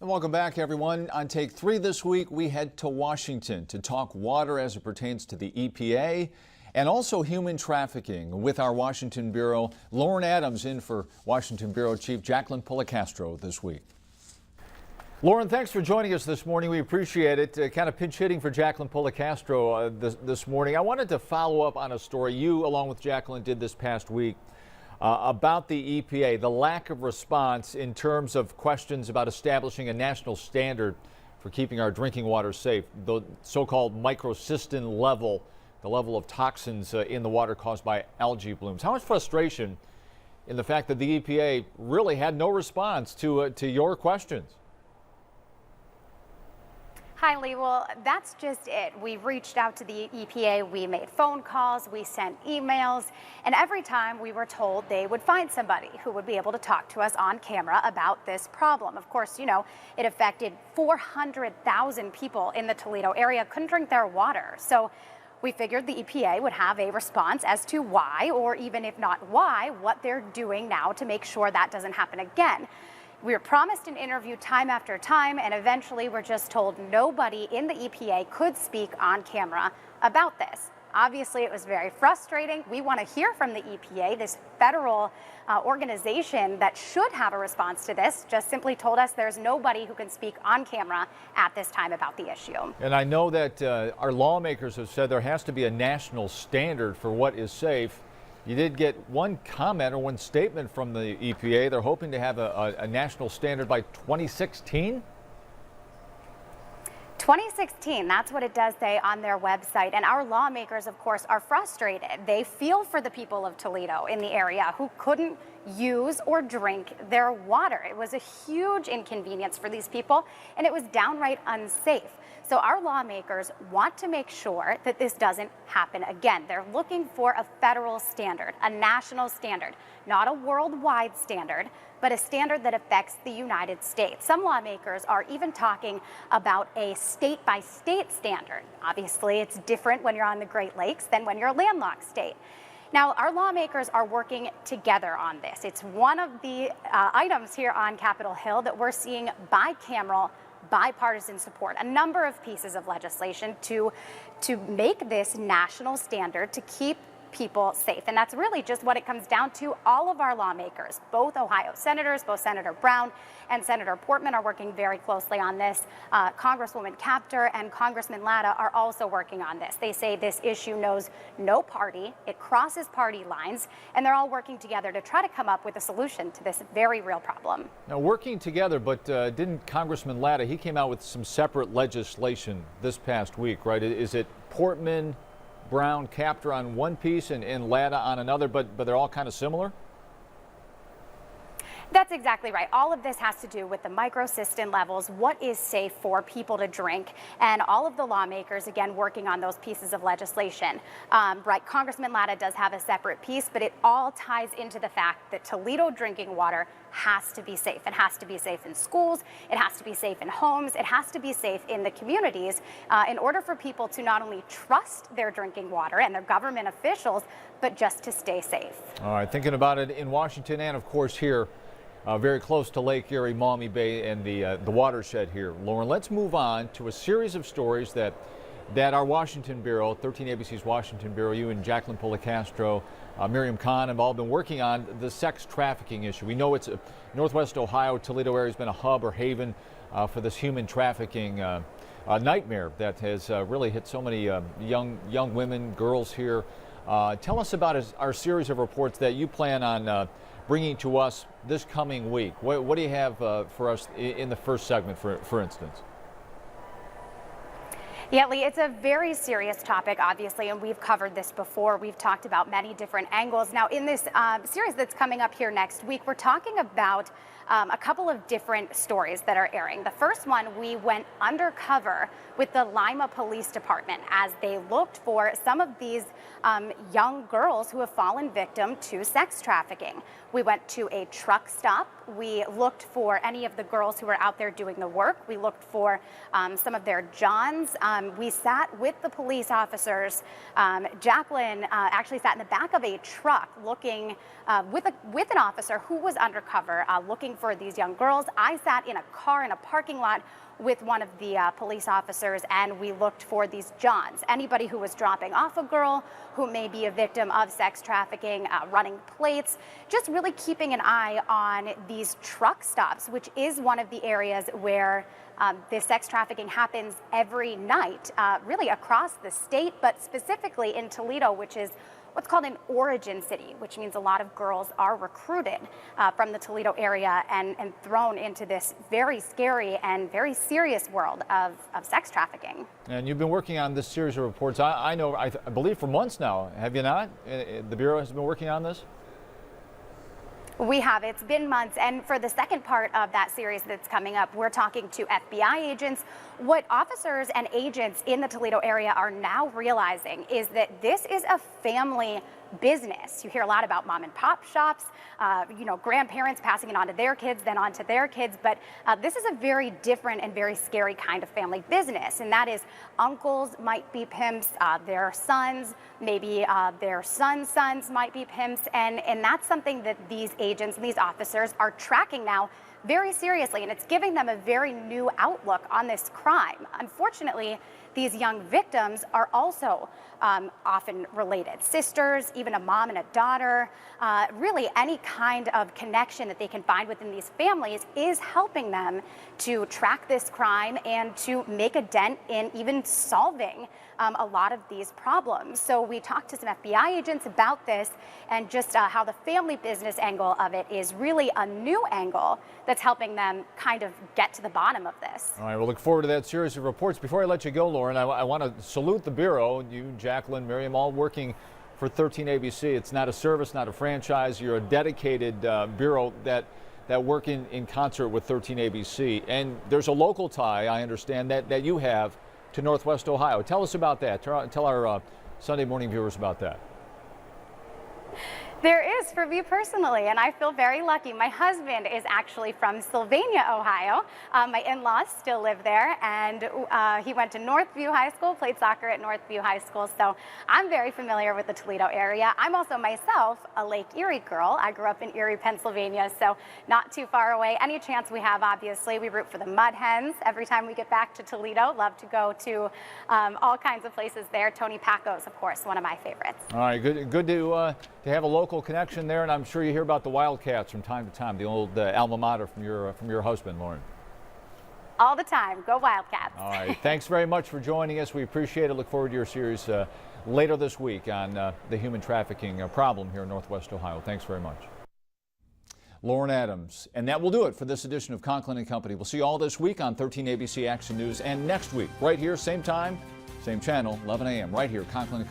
And welcome back, everyone. On Take 3 this week, we head to Washington to talk water as it pertains to the EPA and also human trafficking with our Washington Bureau. Lauren Adams in for Washington Bureau Chief Jacqueline Policastro this week. Lauren, thanks for joining us this morning. We appreciate it. Kind of pinch hitting for Jacqueline Policastro this morning. I wanted to follow up on a story you, along with Jacqueline, did this past week about the EPA, the lack of response in terms of questions about establishing a national standard for keeping our drinking water safe, the so-called microcystin level, the level of toxins in the water caused by algae blooms. How much frustration in the fact that the EPA really had no response to your questions? Hi, Lee. Well, that's just it. We reached out to the EPA, we made phone calls, we sent emails, and every time we were told they would find somebody who would be able to talk to us on camera about this problem. Of course, you know, it affected 400,000 people in the Toledo area, couldn't drink their water. So we figured the EPA would have a response as to why, or even if not why, what they're doing now to make sure that doesn't happen again. We were promised an interview time after time, and eventually we're just told nobody in the EPA could speak on camera about this. Obviously, it was very frustrating. We want to hear from the EPA, this federal organization that should have a response to this, just simply told us there's nobody who can speak on camera at this time about the issue. And I know that our lawmakers have said there has to be a national standard for what is safe. You did get one comment or one statement from the EPA. They're hoping to have a national standard by 2016. 2016, that's what it does say on their website. And our lawmakers, of course, are frustrated. They feel for the people of Toledo in the area who couldn't use or drink their water. It was a huge inconvenience for these people, and it was downright unsafe. So our lawmakers want to make sure that this doesn't happen again. They're looking for a federal standard, a national standard, not a worldwide standard, but a standard that affects the United States. Some lawmakers are even talking about a state-by-state standard. Obviously, it's different when you're on the Great Lakes than when you're a landlocked state. Now, our lawmakers are working together on this. It's one of the items here on Capitol Hill that we're seeing bicameral, bipartisan support, a number of pieces of legislation to make this national standard to keep people safe. And that's really just what it comes down to. All of our lawmakers, both Ohio senators, both Senator Brown and Senator Portman, are working very closely on this. Congresswoman Capter and Congressman Latta are also working on this. They say this issue knows no party, it crosses party lines, and they're all working together to try to come up with a solution to this very real problem. Now, working together, but didn't Congressman Latta, he came out with some separate legislation this past week, right? Is it Portman, Brown, Capter on one piece and Latta on another, but they're all kind of similar? That's exactly right. All of this has to do with the microcystin levels, what is safe for people to drink, and all of the lawmakers, again, working on those pieces of legislation. Right, Congressman Latta does have a separate piece, but it all ties into the fact that Toledo drinking water has to be safe. It has to be safe in schools, it has to be safe in homes, it has to be safe in the communities in order for people to not only trust their drinking water and their government officials, but just to stay safe. All right, thinking about it in Washington and, of course, here very close to Lake Erie, Maumee Bay, and the watershed here. Lauren, let's move on to a series of stories that our Washington Bureau, 13 ABC's Washington Bureau, you and Jacqueline Policastro, Miriam Kahn have all been working on, the sex trafficking issue. We know it's Northwest Ohio, Toledo area has been a hub or haven for this human trafficking nightmare that has really hit so many young women, girls here. Tell us about our series of reports that you plan on bringing to us this coming week. What do you have for us in the first segment, for instance? Yeah, Lee, it's a very serious topic, obviously, and we've covered this before. We've talked about many different angles. Now, in this series that's coming up here next week, we're talking about a couple of different stories that are airing. The first one, we went undercover with the Lima Police Department as they looked for some of these young girls who have fallen victim to sex trafficking. We went to a truck stop. We looked for any of the girls who were out there doing the work. We looked for some of their johns. We sat with the police officers. Jacqueline actually sat in the back of a truck looking with an officer who was undercover looking for these young girls. I sat in a car in a parking lot with one of the police officers, and we looked for these johns. Anybody who was dropping off a girl who may be a victim of sex trafficking, running plates, just really keeping an eye on these truck stops, which is one of the areas where the sex trafficking happens every night, really across the state, but specifically in Toledo, which is what's called an origin city, which means a lot of girls are recruited from the Toledo area and thrown into this very scary and very serious world of sex trafficking. And you've been working on this series of reports, I believe for months now, have you not? The Bureau has been working on this? We have. It's been months, and for the second part of that series that's coming up, we're talking to FBI agents. What officers and agents in the Toledo area are now realizing is that this is a family business. You hear a lot about mom and pop shops, grandparents passing it on to their kids, then on to their kids, but this is a very different and very scary kind of family business, and that is uncles might be pimps, their sons, maybe their sons' sons might be pimps, and that's something that these agents and these officers are tracking now very seriously, and it's giving them a very new outlook on this crime. Unfortunately, these young victims are also often related. Sisters, even a mom and a daughter, really any kind of connection that they can find within these families is helping them to track this crime and to make a dent in even solving a lot of these problems. So we talked to some FBI agents about this and just how the family business angle of it is really a new angle that's helping them kind of get to the bottom of this. All right, we'll look forward to that series of reports. Before I let you go, Lauren, I want to salute the Bureau, you, Jacqueline, Miriam, all working for 13 ABC. It's not a service, not a franchise. You're a dedicated Bureau that work in concert with 13 ABC. And there's a local tie, I understand, that you have to Northwest Ohio. Tell us about that. Tell our Sunday morning viewers about that. There is for me personally, and I feel very lucky. My husband is actually from Sylvania, Ohio. My in-laws still live there, and he went to Northview High School, played soccer at Northview High School, so I'm very familiar with the Toledo area. I'm also myself a Lake Erie girl. I grew up in Erie, Pennsylvania, so not too far away. Any chance we have, obviously, we root for the Mud Hens every time we get back to Toledo. Love to go to all kinds of places there. Tony Paco's, of course, one of my favorites. All right, good to have a local connection there, and I'm sure you hear about the Wildcats from time to time, the old alma mater from your husband, Lauren. All the time. Go Wildcats. All right. Thanks very much for joining us. We appreciate it. Look forward to your series later this week on the human trafficking problem here in Northwest Ohio. Thanks very much. Lauren Adams. And that will do it for this edition of Conklin & Company. We'll see you all this week on 13 ABC Action News, and next week, right here, same time, same channel, 11 a.m., right here, Conklin & Company.